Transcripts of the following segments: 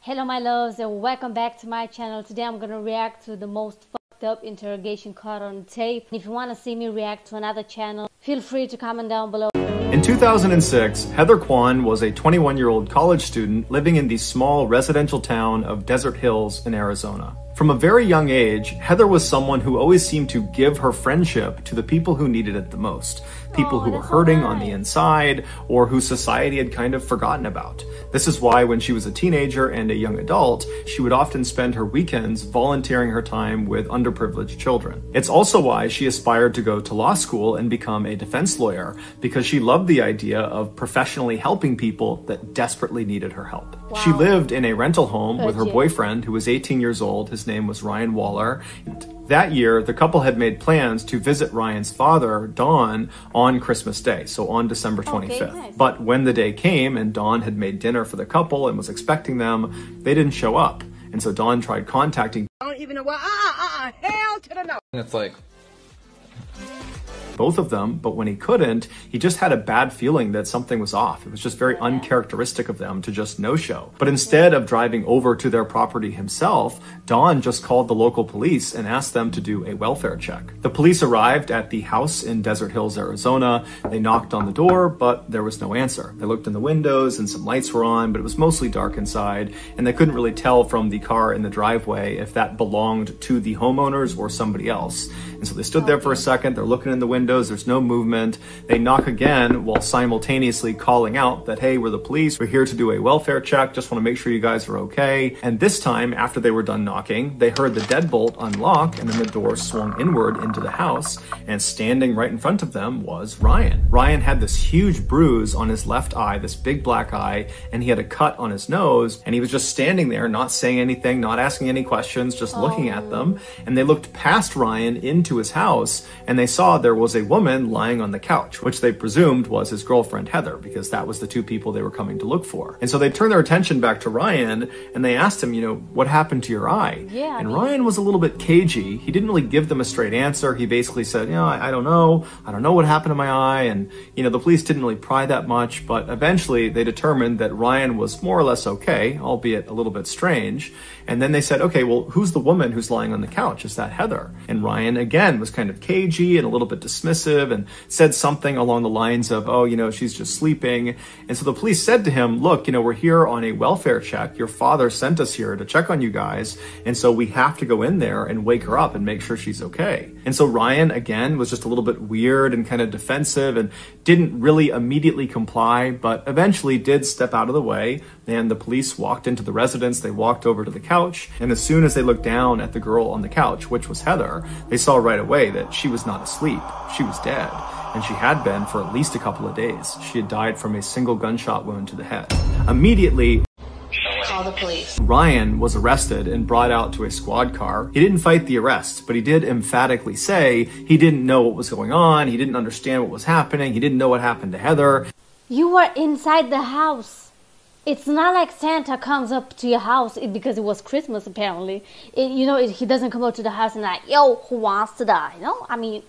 Hello my loves and welcome back to my channel. Today I'm gonna react to the most fucked up interrogation caught on tape. If you want to see me react to another channel, feel free to comment down below. In 2006, Heather Kwan was a 21-year-old college student living in the small residential town of Desert Hills in Arizona. From a very young age, Heather was someone who always seemed to give her friendship to the people who needed it the most. People who were hurting on the inside or who society had kind of forgotten about. This is why when she was a teenager and a young adult, she would often spend her weekends volunteering her time with underprivileged children. It's also why she aspired to go to law school and become a defense lawyer, because she loved the idea of professionally helping people that desperately needed her help. Wow. She lived in a rental home with her boyfriend, who was 18 years old. His name was Ryan Waller. That year, the couple had made plans to visit Ryan's father, Don, on Christmas Day, so on December 25th. Okay, nice. But when the day came and Don had made dinner for the couple and was expecting them, they didn't show up. And so Don tried contacting I don't even know what, hell to the no. And it's like both of them, but when he couldn't, he just had a bad feeling that something was off. It was just very uncharacteristic of them to just no-show. But instead of driving over to their property himself, Don just called the local police and asked them to do a welfare check. The police arrived at the house in Desert Hills, Arizona. They knocked on the door, but there was no answer. They looked in the windows and some lights were on, but it was mostly dark inside, and they couldn't really tell from the car in the driveway if that belonged to the homeowners or somebody else. And so they stood there for a second. They're looking in the windows. There's no movement. They knock again while simultaneously calling out that, hey, we're the police. We're here to do a welfare check. Just want to make sure you guys are okay. And this time, after they were done knocking, they heard the deadbolt unlock and then the door swung inward into the house. And standing right in front of them was Ryan. Ryan had this huge bruise on his left eye, this big black eye, and he had a cut on his nose. And he was just standing there, not saying anything, not asking any questions, just looking at them. And they looked past Ryan into his house, and they saw there was a woman lying on the couch, which they presumed was his girlfriend Heather, because that was the two people they were coming to look for. And so they turned their attention back to Ryan, and they asked him, what happened to your eye? Yeah, and Ryan was a little bit cagey. He didn't really give them a straight answer. He basically said, I don't know. I don't know what happened to my eye. And, the police didn't really pry that much, but eventually they determined that Ryan was more or less okay, albeit a little bit strange. And then they said, okay, well, who's the woman who's lying on the couch? Is that Heather? And Ryan, again, was kind of cagey and a little bit dismissive and said something along the lines of, she's just sleeping. And so the police said to him, look, we're here on a welfare check. Your father sent us here to check on you guys. And so we have to go in there and wake her up and make sure she's okay. And so Ryan, again, was just a little bit weird and kind of defensive and didn't really immediately comply, but eventually did step out of the way. And the police walked into the residence. They walked over to the couch. And as soon as they looked down at the girl on the couch, which was Heather, they saw right away that she was not asleep. She was dead. And she had been for at least a couple of days. She had died from a single gunshot wound to the head. Immediately, call the police. Ryan was arrested and brought out to a squad car. He didn't fight the arrest, but he did emphatically say he didn't know what was going on. He didn't understand what was happening. He didn't know what happened to Heather. You were inside the house. It's not like Santa comes up to your house because it was Christmas, apparently. He doesn't come up to the house and like, yo, who wants to die? I mean,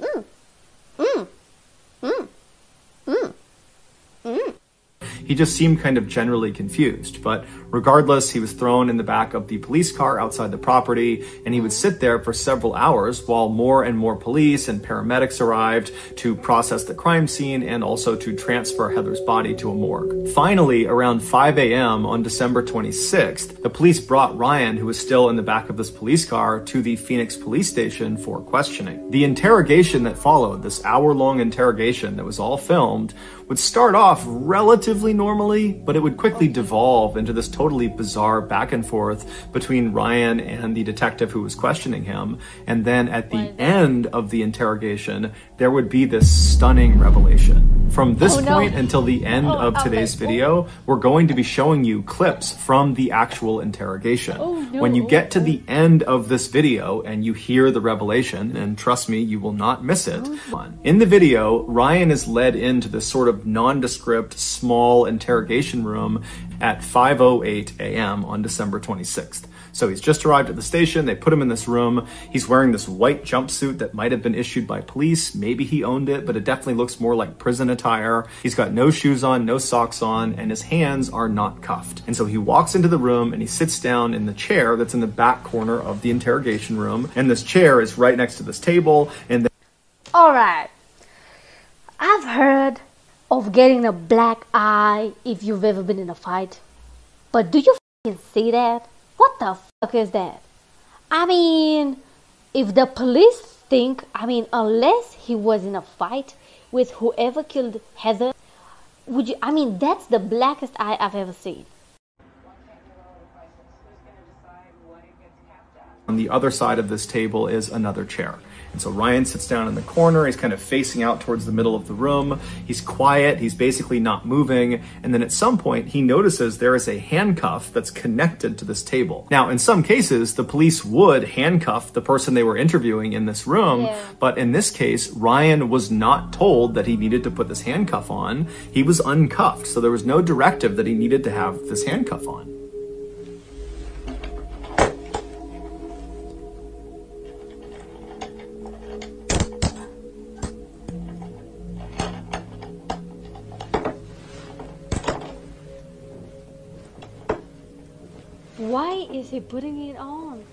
He just seemed kind of generally confused, but regardless, he was thrown in the back of the police car outside the property, and he would sit there for several hours while more and more police and paramedics arrived to process the crime scene and also to transfer Heather's body to a morgue. Finally, around 5 a.m. on December 26th, the police brought Ryan, who was still in the back of this police car, to the Phoenix police station for questioning. The interrogation that followed, this hour-long interrogation that was all filmed, would start off relatively normally, but it would quickly devolve into this totally bizarre back and forth between Ryan and the detective who was questioning him. And then at the end of the interrogation, there would be this stunning revelation. From this point until the end of today's video, we're going to be showing you clips from the actual interrogation. When you get to the end of this video and you hear the revelation, and trust me, you will not miss it. In the video, Ryan is led into this sort of nondescript small interrogation room at 5:08 a.m. on December 26th. So he's just arrived at the station. They put him in this room. He's wearing this white jumpsuit that might have been issued by police. Maybe he owned it, but it definitely looks more like prison attire. attire. He's got no shoes on, no socks on, and his hands are not cuffed. And so he walks into the room and he sits down in the chair that's in the back corner of the interrogation room. And this chair is right next to this table. And All right. I've heard of getting a black eye if you've ever been in a fight. But do you fucking see that? What the fuck is that? I mean, if the police think, unless he was in a fight with whoever killed Heather, that's the blackest eye I've ever seen. on the other side of this table is another chair. And so Ryan sits down in the corner. He's kind of facing out towards the middle of the room. He's quiet. He's basically not moving. And then at some point, he notices there is a handcuff that's connected to this table. Now, in some cases, the police would handcuff the person they were interviewing in this room. Yeah. But in this case, Ryan was not told that he needed to put this handcuff on. He was uncuffed. So there was no directive that he needed to have this handcuff on. Why is he putting it on?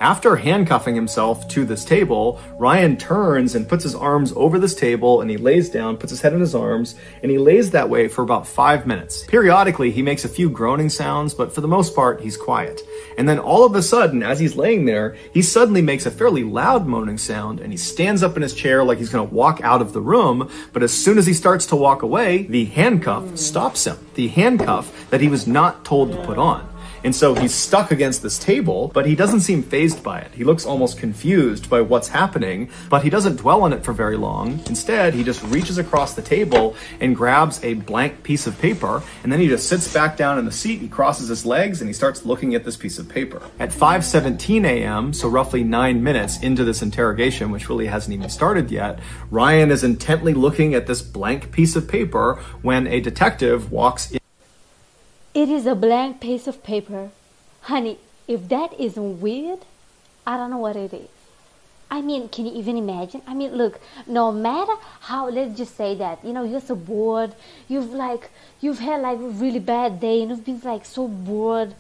After handcuffing himself to this table, Ryan turns and puts his arms over this table and he lays down, puts his head in his arms, and he lays that way for about 5 minutes. Periodically, he makes a few groaning sounds, but for the most part, he's quiet. And then all of a sudden, as he's laying there, he suddenly makes a fairly loud moaning sound and he stands up in his chair like he's gonna walk out of the room, but as soon as he starts to walk away, the handcuff stops him. The handcuff that he was not told to put on. And so he's stuck against this table, but he doesn't seem fazed by it. He looks almost confused by what's happening, but he doesn't dwell on it for very long. Instead, he just reaches across the table and grabs a blank piece of paper, and then he just sits back down in the seat, he crosses his legs, and he starts looking at this piece of paper. At 5:17 a.m., so roughly 9 minutes into this interrogation, which really hasn't even started yet, Ryan is intently looking at this blank piece of paper when a detective walks in. It is a blank piece of paper. Honey, if that isn't weird, I don't know what it is. I mean, can you even imagine? I mean, look, no matter how, let's just say that, you're so bored, you've had like a really bad day and you've been like so bored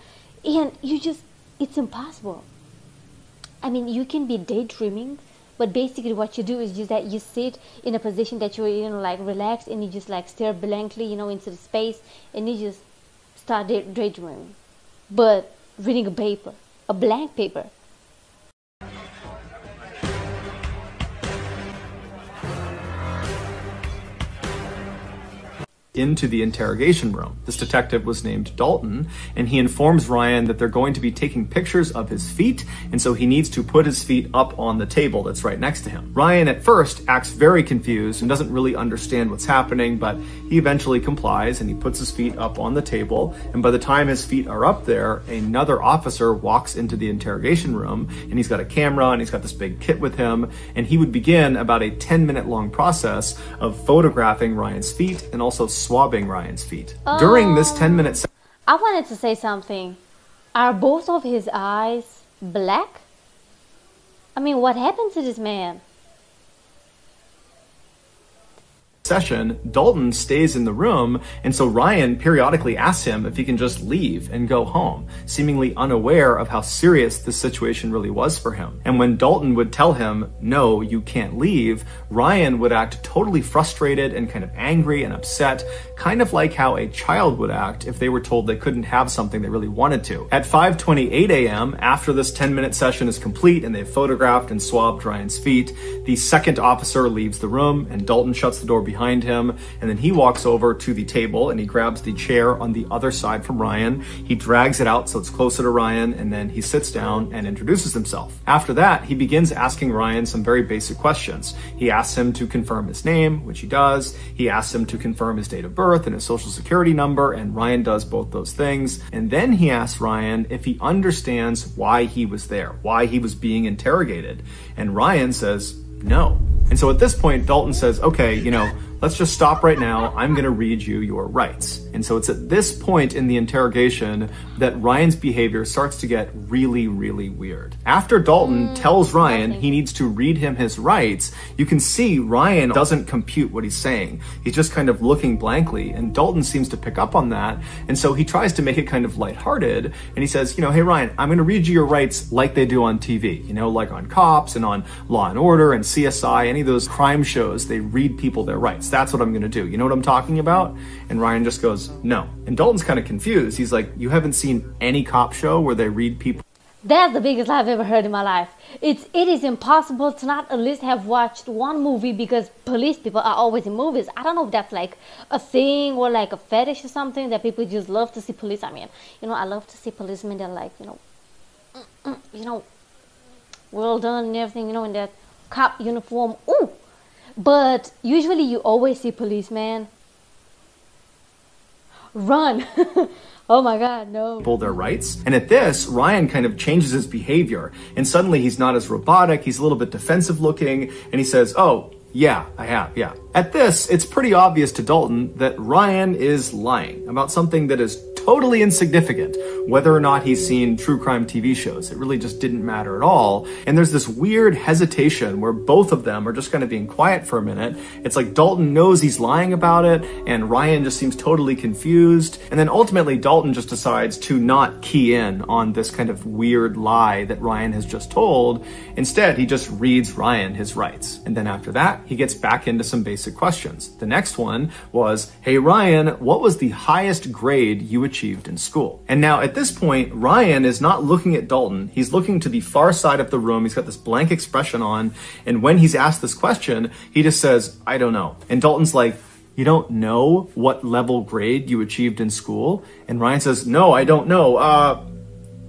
and it's impossible. I mean, you can be daydreaming, but basically what you do is just that you sit in a position that you're, like relaxed and you just like stare blankly, into the space and you just start daydreaming, but reading a paper, a blank paper. Into the interrogation room. This detective was named Dalton, and he informs Ryan that they're going to be taking pictures of his feet, and so he needs to put his feet up on the table that's right next to him. Ryan at first acts very confused and doesn't really understand what's happening, but he eventually complies and he puts his feet up on the table, and by the time his feet are up there, another officer walks into the interrogation room, and he's got a camera and he's got this big kit with him, and he would begin about a 10-minute long process of photographing Ryan's feet and also swabbing Ryan's feet. During this 10-minute I wanted to say something. Are both of his eyes black? I mean, what happened to this man? session, Dalton stays in the room, and so Ryan periodically asks him if he can just leave and go home, seemingly unaware of how serious this situation really was for him. And when Dalton would tell him, no, you can't leave, Ryan would act totally frustrated and kind of angry and upset, kind of like how a child would act if they were told they couldn't have something they really wanted to. At 5:28 a.m., after this 10-minute session is complete and they've photographed and swabbed Ryan's feet, the second officer leaves the room and Dalton shuts the door behind him, and then he walks over to the table and he grabs the chair on the other side from Ryan. He drags it out so it's closer to Ryan, and then he sits down and introduces himself. After that, he begins asking Ryan some very basic questions. He asks him to confirm his name, which he does. He asks him to confirm his date of birth and his social security number, and Ryan does both those things. And then he asks Ryan if he understands why he was there, why he was being interrogated. And Ryan says, no. And so at this point, Dalton says, okay, let's just stop right now. I'm going to read you your rights. And so it's at this point in the interrogation that Ryan's behavior starts to get really, really weird. After Dalton tells Ryan he needs to read him his rights, you can see Ryan doesn't compute what he's saying. He's just kind of looking blankly, and Dalton seems to pick up on that. And so he tries to make it kind of lighthearted, and he says, hey Ryan, I'm going to read you your rights like they do on TV, like on Cops and on Law and Order and CSI, any of those crime shows, they read people their rights. That's what I'm going to do. You know what I'm talking about? And Ryan just goes, no. And Dalton's kind of confused. He's like, you haven't seen any cop show where they read people? That's the biggest lie I've ever heard in my life. It is impossible to not at least have watched one movie, because police people are always in movies. I don't know if that's like a thing or like a fetish or something that people just love to see police. I mean, I love to see policemen that are like, well done and everything, in that cop uniform. Ooh! But usually you always see policemen run. Oh my God, no. People their rights. And at this, Ryan kind of changes his behavior, and suddenly he's not as robotic, he's a little bit defensive looking, and he says, oh, yeah, I have, yeah. At this, it's pretty obvious to Dalton that Ryan is lying about something that is totally insignificant, whether or not he's seen true crime TV shows. It really just didn't matter at all. And there's this weird hesitation where both of them are just kind of being quiet for a minute. It's like Dalton knows he's lying about it, and Ryan just seems totally confused. And then ultimately, Dalton just decides to not key in on this kind of weird lie that Ryan has just told. Instead, he just reads Ryan his rights. And then after that, he gets back into some basic questions. The next one was, hey Ryan, what was the highest grade you achieved in school? And now at this point, Ryan is not looking at Dalton. He's looking to the far side of the room. He's got this blank expression on. And when he's asked this question, he just says, I don't know. And Dalton's like, you don't know what level grade you achieved in school? And Ryan says, no, I don't know.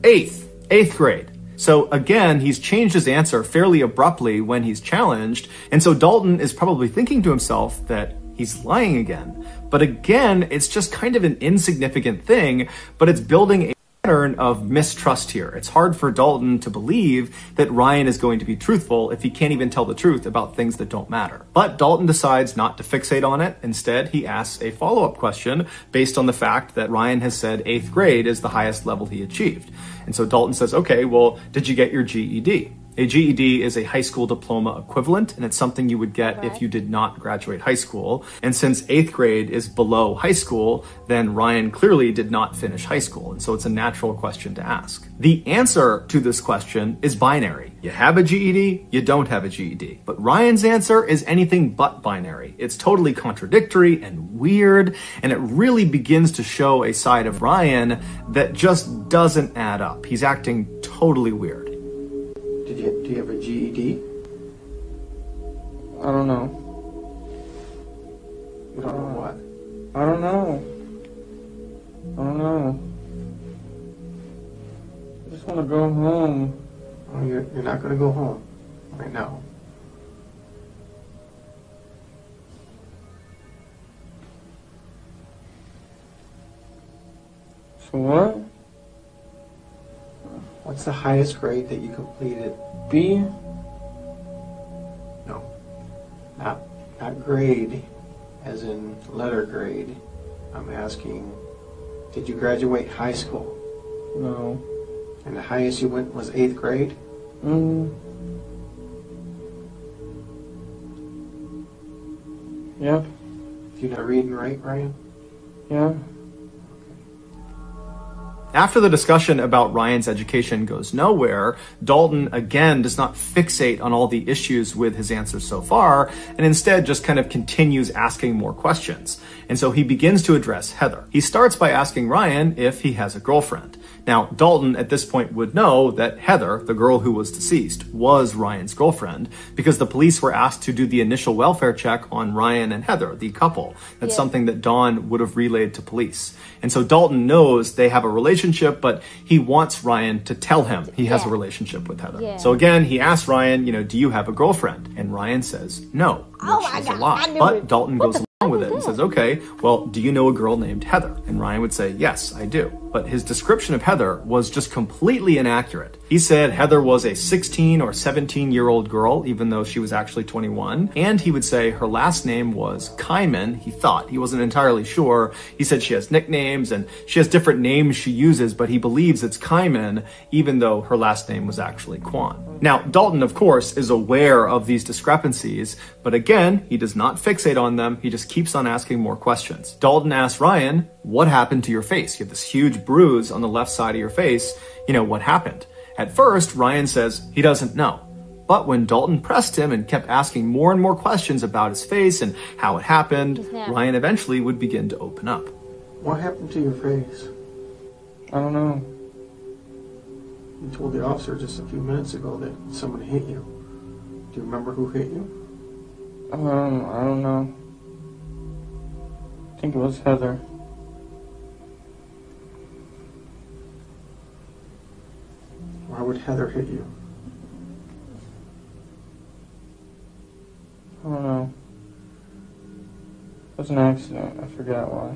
Eighth grade. So again, he's changed his answer fairly abruptly when he's challenged. And so Dalton is probably thinking to himself that he's lying again. But again, it's just kind of an insignificant thing, but it's building a pattern of mistrust here. It's hard for Dalton to believe that Ryan is going to be truthful if he can't even tell the truth about things that don't matter. But Dalton decides not to fixate on it. Instead, he asks a follow-up question based on the fact that Ryan has said 8th grade is the highest level he achieved. And so Dalton says, okay, well, did you get your GED? A GED is a high school diploma equivalent, and it's something you would get if you did not graduate high school. And since 8th grade is below high school, then Ryan clearly did not finish high school. And so it's a natural question to ask. The answer to this question is binary. You have a GED, you don't have a GED. But Ryan's answer is anything but binary. It's totally contradictory and weird, and it really begins to show a side of Ryan that just doesn't add up. He's acting totally weird. Do you have a GED? I don't know. You don't know what? I don't know. I don't know. I just want to go home. Oh, you're not going to go home right now. So what? What's the highest grade that you completed? B? No, not grade, as in letter grade. I'm asking, did you graduate high school? No. And the highest you went was 8th grade? Yeah. Do you not read and write, Ryan? Yeah. After the discussion about Ryan's education goes nowhere, Dalton again does not fixate on all the issues with his answers so far, and instead just kind of continues asking more questions. And so he begins to address Heather. He starts by asking Ryan if he has a girlfriend. Now, Dalton at this point would know that Heather, the girl who was deceased, was Ryan's girlfriend because the police were asked to do the initial welfare check on Ryan and Heather, the couple. That's something that Dawn would have relayed to police. And so Dalton knows they have a relationship, but he wants Ryan to tell him he has a relationship with Heather. So again, he asks Ryan, do you have a girlfriend? And Ryan says no, which is a lie. But Dalton goes along with it and says, okay, well, do you know a girl named Heather? And Ryan would say, yes, I do. but his description of Heather was just completely inaccurate. He said Heather was a 16 or 17-year-old girl, even though she was actually 21, and he would say her last name was Kyman. He thought, he wasn't entirely sure. He said she has nicknames and she has different names she uses, but he believes it's Kyman, even though her last name was actually Kwan. Now, Dalton, of course, is aware of these discrepancies, but again, he does not fixate on them. He just keeps on asking more questions. Dalton asks Ryan, what happened to your face? You have this huge bruise on the left side of your face. What happened? At first, Ryan says he doesn't know. But when Dalton pressed him and kept asking more and more questions about his face and how it happened, Ryan eventually would begin to open up. What happened to your face? I don't know. You told the officer just a few minutes ago that someone hit you. Do you remember who hit you? I don't know. I think it was Heather. Why would Heather hit you? I don't know. It was an accident. I forgot why.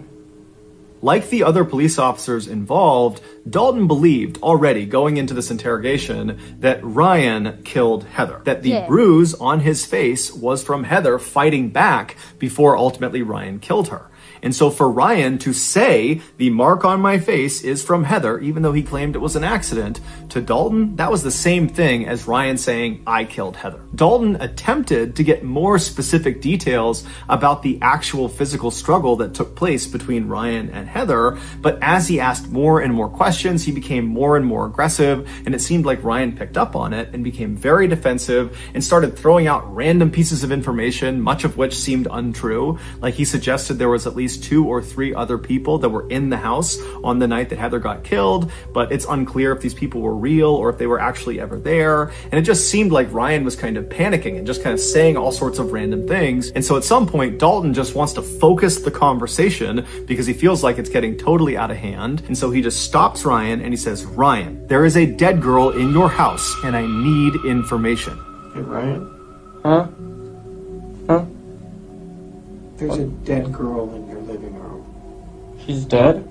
Like the other police officers involved, Dalton believed already going into this interrogation that Ryan killed Heather, that the bruise on his face was from Heather fighting back before ultimately Ryan killed her. And so for Ryan to say the mark on my face is from Heather, even though he claimed it was an accident, to Dalton, that was the same thing as Ryan saying, I killed Heather. Dalton attempted to get more specific details about the actual physical struggle that took place between Ryan and Heather, but as he asked more and more questions, he became more and more aggressive, and it seemed like Ryan picked up on it and became very defensive and started throwing out random pieces of information, much of which seemed untrue. Like he suggested there was at least 2 or 3 other people that were in the house on the night that Heather got killed, but it's unclear if these people were real or if they were actually ever there. And it just seemed like Ryan was kind of panicking and just kind of saying all sorts of random things. And so at some point, Dalton just wants to focus the conversation because he feels like it's getting totally out of hand. And so he just stops Ryan and he says, Ryan, there is a dead girl in your house and I need information. Hey, Ryan? Huh? There's a dead girl in your living room. She's dead?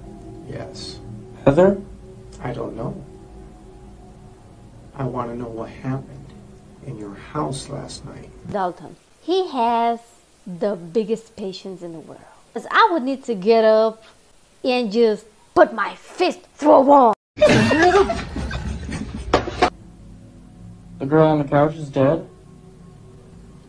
Yes. Heather? I don't know. I want to know what happened in your house last night. Dalton, he has the biggest patience in the world. Because I would need to get up and just put my fist through a wall. The girl on the couch is dead?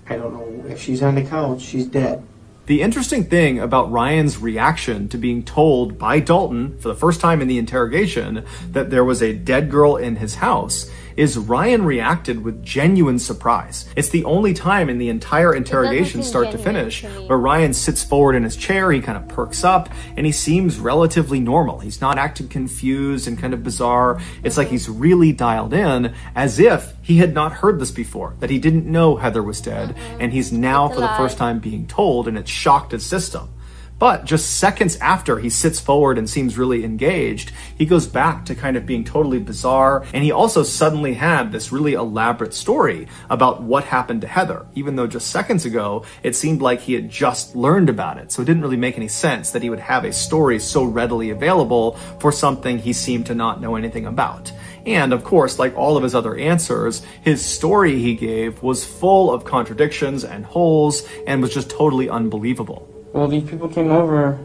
I don't know. If she's on the couch, she's dead. The interesting thing about Ryan's reaction to being told by Dalton for the first time in the interrogation that there was a dead girl in his house is Ryan reacted with genuine surprise. It's the only time in the entire interrogation start to finish where Ryan sits forward in his chair, he kind of perks up, and he seems relatively normal. He's not acting confused and kind of bizarre. It's like he's really dialed in as if he had not heard this before, that he didn't know Heather was dead, and he's now for the first time being told, and it shocked his system. But just seconds after he sits forward and seems really engaged, he goes back to kind of being totally bizarre. And he also suddenly had this really elaborate story about what happened to Heather, even though just seconds ago, it seemed like he had just learned about it. So it didn't really make any sense that he would have a story so readily available for something he seemed to not know anything about. And of course, like all of his other answers, his story he gave was full of contradictions and holes and was just totally unbelievable. Well, these people came over,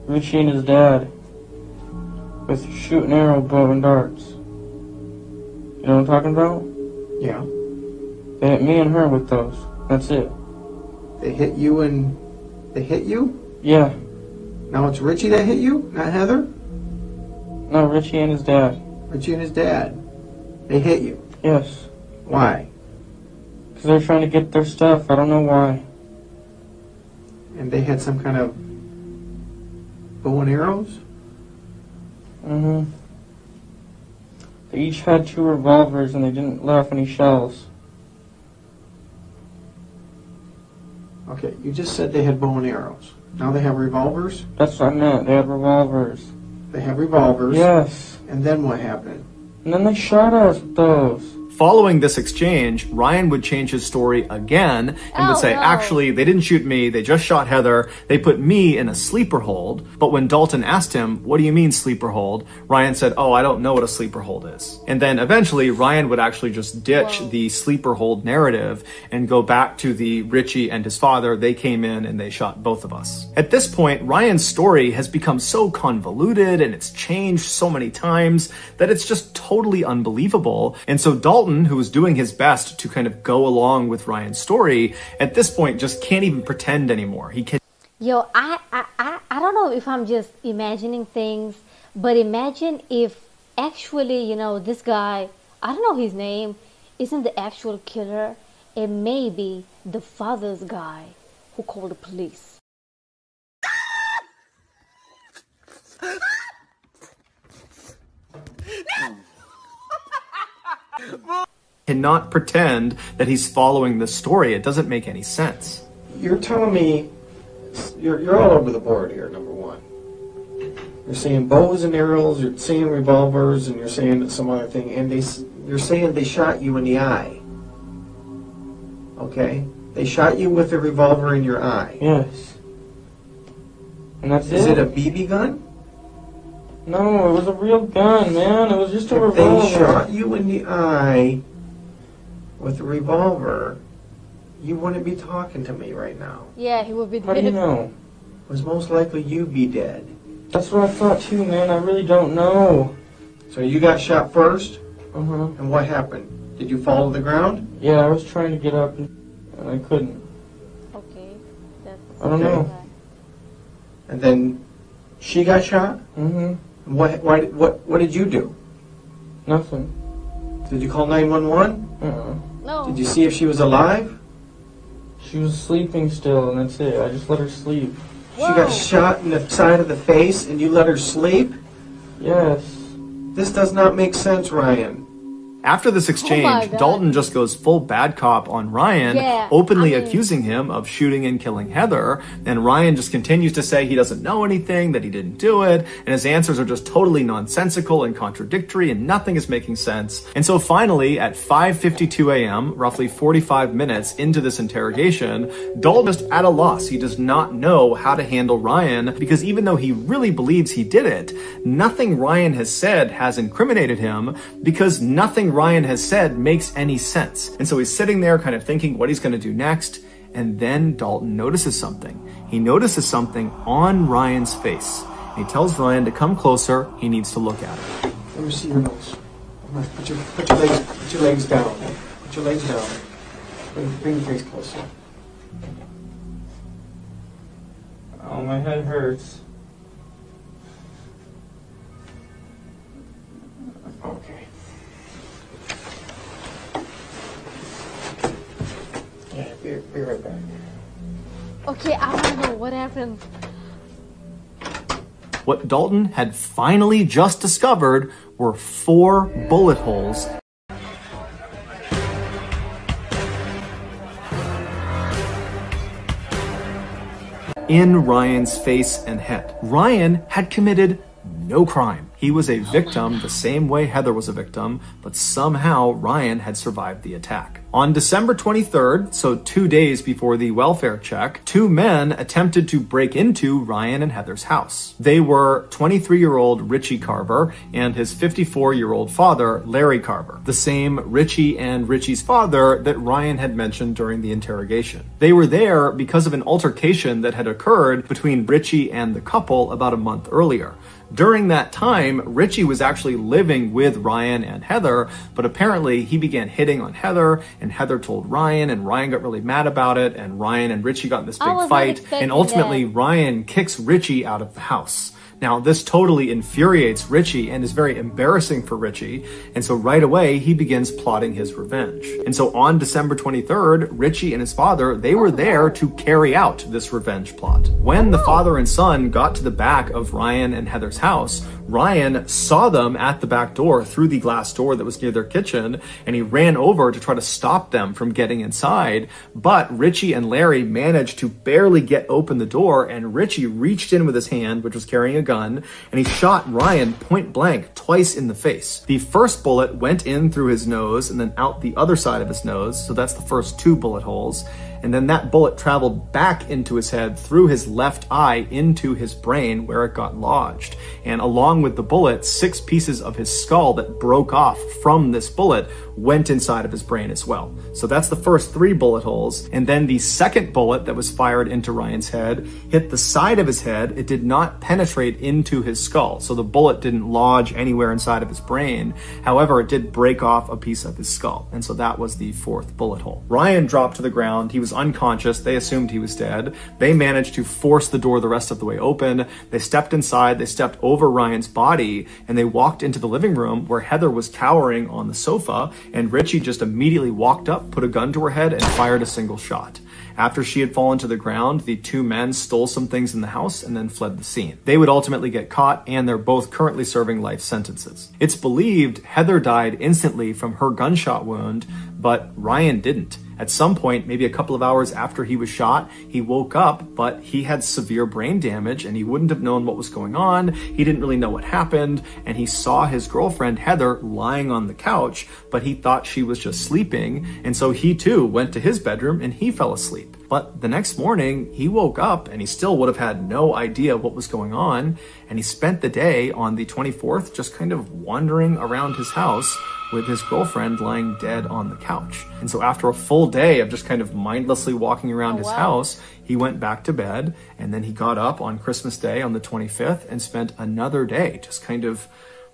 Richie and his dad, with shooting arrow, bow, and darts. You know what I'm talking about? Yeah. They hit me and her with those. That's it. They hit you and... They hit you? Yeah. Now it's Richie that hit you, not Heather? No, Richie and his dad. Richie and his dad. They hit you. Yes. Why? Because they're trying to get their stuff. I don't know why. And they had some kind of bow and arrows? Mm-hmm. They each had 2 revolvers and they didn't let off any shells. Okay, you just said they had bow and arrows. Now they have revolvers? That's what I meant. They had revolvers. They have revolvers? Yes. And then what happened? And then they shot us with those. Following this exchange, Ryan would change his story again and would say, actually, they didn't shoot me, they just shot Heather, they put me in a sleeper hold. But when Dalton asked him, what do you mean sleeper hold? Ryan said, oh, I don't know what a sleeper hold is. And then eventually Ryan would actually just ditch the sleeper hold narrative and go back to the Richie and his father, they came in and they shot both of us. At this point, Ryan's story has become so convoluted and it's changed so many times that it's just totally unbelievable. And so Dalton, who was doing his best to kind of go along with Ryan's story, at this point just can't even pretend anymore. He can. Yo, I don't know if I'm just imagining things, but imagine if actually, you know, this guy, I don't know his name, isn't the actual killer. It may be the father's guy who called the police. Cannot pretend that he's following this story. It doesn't make any sense. You're telling me you're all over the board here, number one. You're saying bows and arrows, you're saying revolvers, and you're saying some other thing, and you're saying they shot you in the eye. Okay? They shot you with a revolver in your eye. Yes. And that's Is it a BB gun? No, it was a real gun, man. It was just a revolver. They shot you in the eye with a revolver. You wouldn't be talking to me right now. Yeah, he would be dead. How do you know? It was most likely you be dead. That's what I thought too, man. I really don't know. So you got shot first? Uh-huh. And what happened? Did you fall to the ground? Yeah, I was trying to get up and I couldn't. Okay. I don't know. And then she got shot? Mm-hmm. What did you do? Nothing. Did you call 911? Uh-uh. No. Did you see if she was alive? She was sleeping still, and that's it. I just let her sleep. She got shot in the side of the face and you let her sleep? Yes. This does not make sense, Ryan. After this exchange, Dalton just goes full bad cop on Ryan, openly accusing him of shooting and killing Heather. And Ryan just continues to say he doesn't know anything, that he didn't do it. And his answers are just totally nonsensical and contradictory and nothing is making sense. And so finally, at 5:52 a.m., roughly 45 minutes into this interrogation, Dalton's just at a loss. He does not know how to handle Ryan because even though he really believes he did it, nothing Ryan has said has incriminated him because nothing Ryan has said makes any sense. And so he's sitting there kind of thinking what he's going to do next. And then Dalton notices something. He notices something on Ryan's face. And he tells Ryan to come closer. He needs to look at it. Let me see your nose. Put your legs down. Put your legs down. Bring your face closer. Oh, my head hurts. Okay. Yeah, be right back. Okay, I don't know what happened. What Dalton had finally just discovered were 4 bullet holes in Ryan's face and head. Ryan had committed no crime. He was a victim the same way Heather was a victim, but somehow Ryan had survived the attack. On December 23rd, so 2 days before the welfare check, 2 men attempted to break into Ryan and Heather's house. They were 23-year-old Richie Carver and his 54-year-old father, Larry Carver, the same Richie and Richie's father that Ryan had mentioned during the interrogation. They were there because of an altercation that had occurred between Richie and the couple about a month earlier. During that time, Richie was actually living with Ryan and Heather, but apparently he began hitting on Heather, and Heather told Ryan, and Ryan got really mad about it, and Ryan and Richie got in this big fight, and ultimately Ryan kicks Richie out of the house. Now, this totally infuriates Richie and is very embarrassing for Richie, and so right away, he begins plotting his revenge. And so on December 23rd, Richie and his father, they were there to carry out this revenge plot. When the father and son got to the back of Ryan and Heather's house, Ryan saw them at the back door through the glass door that was near their kitchen, and he ran over to try to stop them from getting inside. But Richie and Larry managed to barely get open the door, and Richie reached in with his hand, which was carrying a gun, and he shot Ryan point blank twice in the face. The first bullet went in through his nose and then out the other side of his nose, so that's the first 2 bullet holes. And then that bullet traveled back into his head through his left eye into his brain where it got lodged. And along with the bullet, 6 pieces of his skull that broke off from this bullet went inside of his brain as well. So that's the first 3 bullet holes. And then the second bullet that was fired into Ryan's head hit the side of his head. It did not penetrate into his skull. So the bullet didn't lodge anywhere inside of his brain. However, it did break off a piece of his skull. And so that was the 4th bullet hole. Ryan dropped to the ground. He was unconscious. They assumed he was dead. They managed to force the door the rest of the way open. They stepped inside. They stepped over Ryan's body, and they walked into the living room where Heather was cowering on the sofa, and Richie just immediately walked up, put a gun to her head, and fired a single shot. After she had fallen to the ground, the 2 men stole some things in the house and then fled the scene. They would ultimately get caught, and they're both currently serving life sentences. It's believed Heather died instantly from her gunshot wound, but Ryan didn't. At some point, maybe a couple of hours after he was shot, he woke up, but he had severe brain damage and he wouldn't have known what was going on. He didn't really know what happened, and he saw his girlfriend Heather lying on the couch, but he thought she was just sleeping, and so he too went to his bedroom and he fell asleep. But the next morning, he woke up and he still would have had no idea what was going on, and he spent the day on the 24th just kind of wandering around his house with his girlfriend lying dead on the couch. And so after a full day of just kind of mindlessly walking around his house, he went back to bed, and then he got up on Christmas Day on the 25th and spent another day just kind of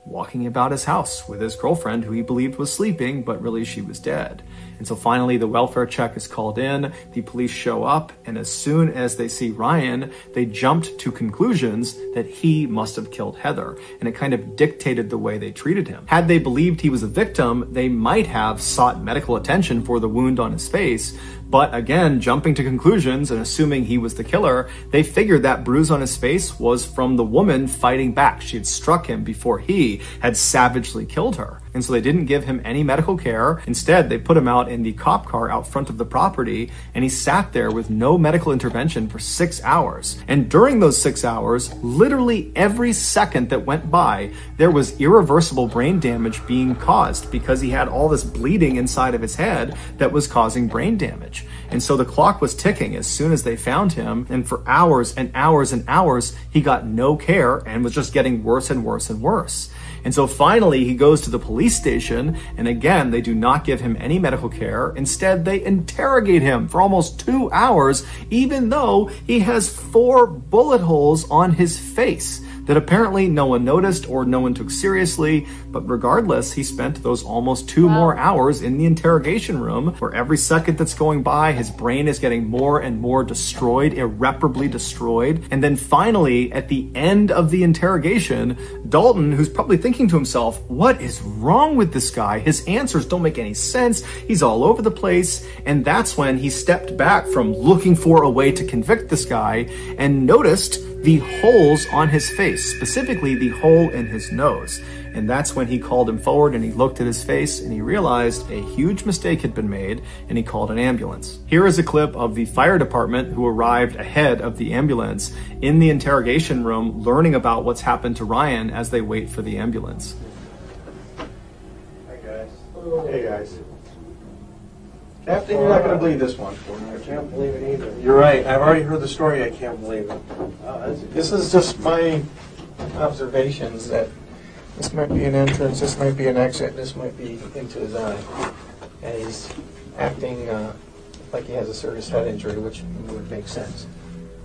walking about his house with his girlfriend, who he believed was sleeping, but really she was dead. And so finally the welfare check is called in, the police show up, and as soon as they see Ryan, they jumped to conclusions that he must have killed Heather, and it kind of dictated the way they treated him. Had they believed he was a victim, they might have sought medical attention for the wound on his face, but again, jumping to conclusions and assuming he was the killer, they figured that bruise on his face was from the woman fighting back. She had struck him before he had savagely killed her. And so they didn't give him any medical care. Instead, they put him out in the cop car out front of the property, and he sat there with no medical intervention for 6 hours. And during those 6 hours, literally every second that went by, there was irreversible brain damage being caused because he had all this bleeding inside of his head that was causing brain damage. And so the clock was ticking as soon as they found him, and for hours and hours and hours, he got no care and was just getting worse and worse and worse. And so finally he goes to the police station, and again, they do not give him any medical care. Instead, they interrogate him for almost 2 hours, even though he has 4 bullet holes on his face that apparently no one noticed or no one took seriously. But regardless, he spent those almost 2 more hours in the interrogation room, where every second that's going by, his brain is getting more and more destroyed, irreparably destroyed. And then finally, at the end of the interrogation, Dalton, who's probably thinking to himself, what is wrong with this guy? His answers don't make any sense. He's all over the place. And that's when he stepped back from looking for a way to convict this guy and noticed the holes on his face, specifically the hole in his nose. And that's when he called him forward, and he looked at his face and he realized a huge mistake had been made, and he called an ambulance. Here is a clip of the fire department who arrived ahead of the ambulance in the interrogation room, learning about what's happened to Ryan as they wait for the ambulance. Hi guys. Hey guys. Captain, you're not going to believe this one. I can't believe it either. You're right. I've already heard the story. I can't believe it. This is just my observations that this might be an entrance, this might be an exit, this might be into his eye. And he's acting like he has a serious head injury, which would make sense.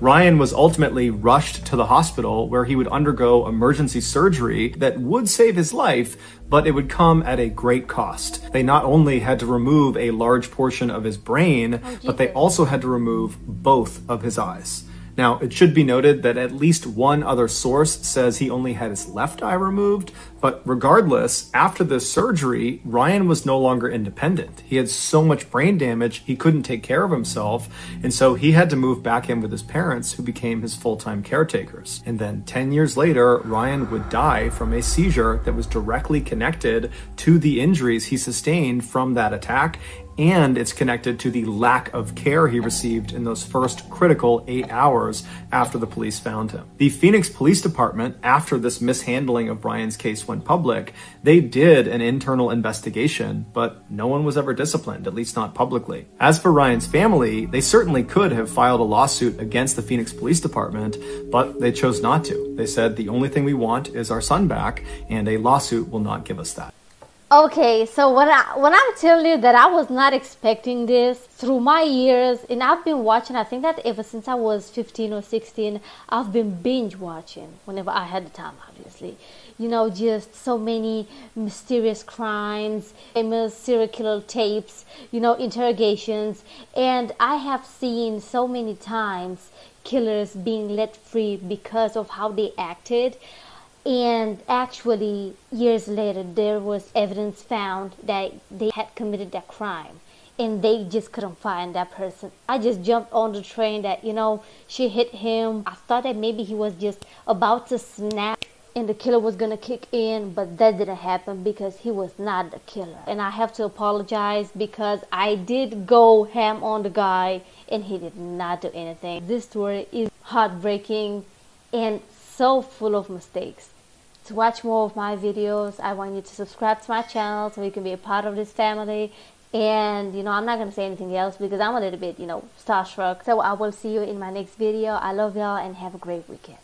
Ryan was ultimately rushed to the hospital, where he would undergo emergency surgery that would save his life, but it would come at a great cost. They not only had to remove a large portion of his brain, but they also had to remove both of his eyes. Now, it should be noted that at least one other source says he only had his left eye removed, but regardless, after this surgery, Ryan was no longer independent. He had so much brain damage, he couldn't take care of himself, and so he had to move back in with his parents, who became his full-time caretakers. And then 10 years later, Ryan would die from a seizure that was directly connected to the injuries he sustained from that attack, and it's connected to the lack of care he received in those first critical 8 hours after the police found him. The Phoenix Police Department, after this mishandling of Ryan's case went public, they did an internal investigation, but no one was ever disciplined, at least not publicly. As for Ryan's family, they certainly could have filed a lawsuit against the Phoenix Police Department, but they chose not to. They said the only thing we want is our son back, and a lawsuit will not give us that. Okay, so when I'm telling you that I was not expecting this through my years, and I've been watching, I think that ever since I was 15 or 16, I've been binge watching whenever I had the time, obviously. You know, just so many mysterious crimes, famous serial killer tapes, you know, interrogations, and I have seen so many times killers being let free because of how they acted. And actually, years later, there was evidence found that they had committed that crime, and they just couldn't find that person. I just jumped on the train that, you know, she hit him. I thought that maybe he was just about to snap and the killer was gonna kick in, but that didn't happen because he was not the killer. And I have to apologize because I did go ham on the guy and he did not do anything. This story is heartbreaking and so full of mistakes. To watch more of my videos, I want you to subscribe to my channel so you can be a part of this family. And, you know, I'm not going to say anything else because I'm a little bit, you know, starstruck. So I will see you in my next video. I love y'all and have a great weekend.